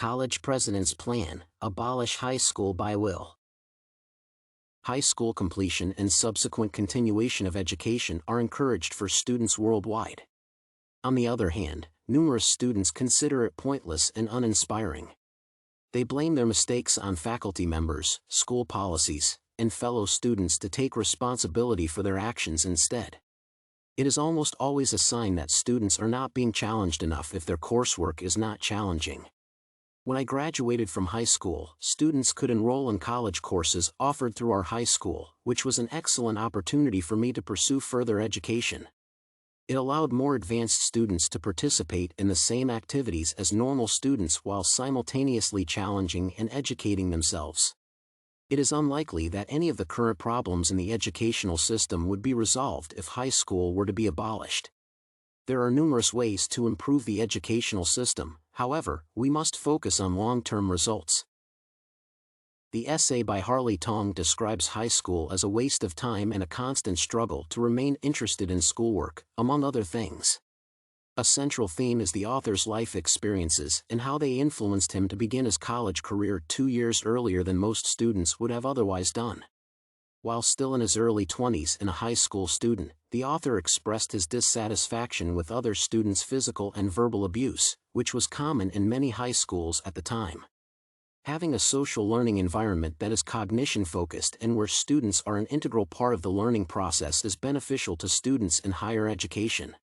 College President's Plan, Abolish High School by Will. High school completion and subsequent continuation of education are encouraged for students worldwide. On the other hand, numerous students consider it pointless and uninspiring. They blame their mistakes on faculty members, school policies, and fellow students to take responsibility for their actions instead. It is almost always a sign that students are not being challenged enough if their coursework is not challenging. When I graduated from high school, students could enroll in college courses offered through our high school, which was an excellent opportunity for me to pursue further education. It allowed more advanced students to participate in the same activities as normal students while simultaneously challenging and educating themselves. It is unlikely that any of the current problems in the educational system would be resolved if high school were to be abolished. There are numerous ways to improve the educational system, however, we must focus on long-term results. The essay by Harley Tong describes high school as a waste of time and a constant struggle to remain interested in schoolwork, among other things. A central theme is the author's life experiences and how they influenced him to begin his college career 2 years earlier than most students would have otherwise done. While still in his early 20s and a high school student, the author expressed his dissatisfaction with other students' physical and verbal abuse, which was common in many high schools at the time. Having a social learning environment that is cognition-focused and where students are an integral part of the learning process is beneficial to students in higher education.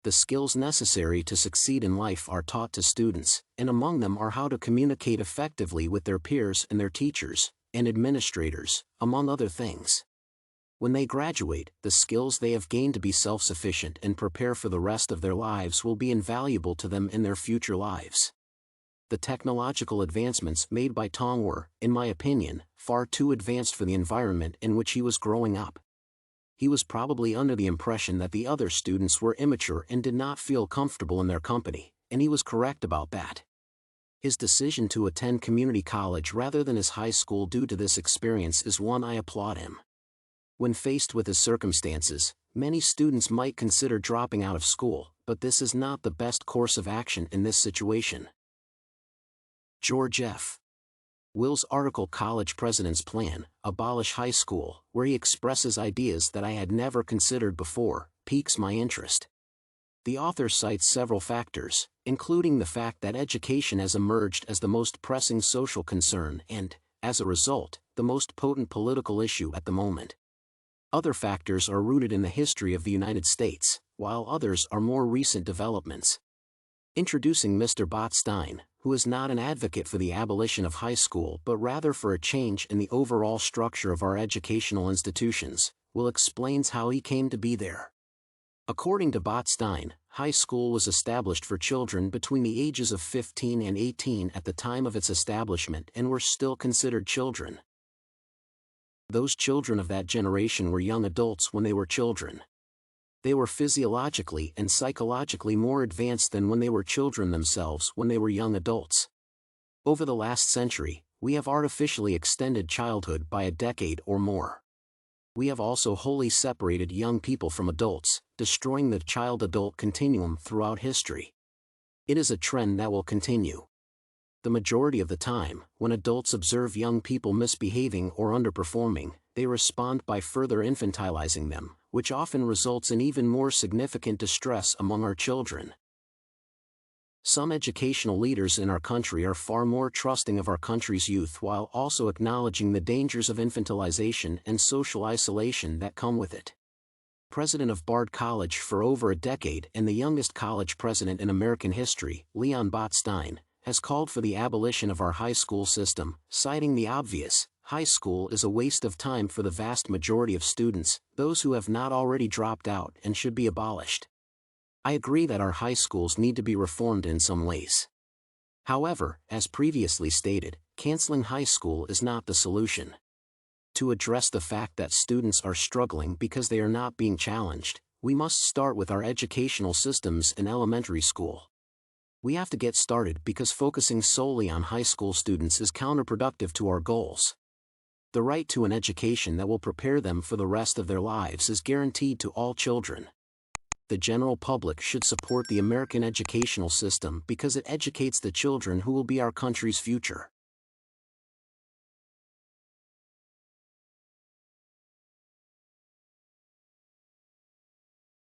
The skills necessary to succeed in life are taught to students, and among them are how to communicate effectively with their peers and their teachers, and administrators, among other things. When they graduate, the skills they have gained to be self-sufficient and prepare for the rest of their lives will be invaluable to them in their future lives. The technological advancements made by Tong were, in my opinion, far too advanced for the environment in which he was growing up. He was probably under the impression that the other students were immature and did not feel comfortable in their company, and he was correct about that. His decision to attend community college rather than his high school due to this experience is one I applaud him. When faced with his circumstances, many students might consider dropping out of school, but this is not the best course of action in this situation. George F. Will's article College President's Plan, Abolish High School, where he expresses ideas that I had never considered before, piques my interest. The author cites several factors, including the fact that education has emerged as the most pressing social concern and, as a result, the most potent political issue at the moment. Other factors are rooted in the history of the United States, while others are more recent developments. Introducing Mr. Botstein, who is not an advocate for the abolition of high school but rather for a change in the overall structure of our educational institutions, Will explains how he came to be there. According to Botstein, high school was established for children between the ages of 15 and 18 at the time of its establishment and were still considered children. Those children of that generation were young adults when they were children. They were physiologically and psychologically more advanced than when they were children themselves when they were young adults. Over the last century, we have artificially extended childhood by a decade or more. We have also wholly separated young people from adults, destroying the child-adult continuum throughout history. It is a trend that will continue. The majority of the time, when adults observe young people misbehaving or underperforming, they respond by further infantilizing them, which often results in even more significant distress among our children. Some educational leaders in our country are far more trusting of our country's youth while also acknowledging the dangers of infantilization and social isolation that come with it. President of Bard College for over a decade and the youngest college president in American history, Leon Botstein, has called for the abolition of our high school system, citing the obvious: high school is a waste of time for the vast majority of students, those who have not already dropped out, and should be abolished. I agree that our high schools need to be reformed in some ways. However, as previously stated, canceling high school is not the solution. To address the fact that students are struggling because they are not being challenged, we must start with our educational systems in elementary school. We have to get started because focusing solely on high school students is counterproductive to our goals. The right to an education that will prepare them for the rest of their lives is guaranteed to all children. the general public should support the American educational system because it educates the children who will be our country's future.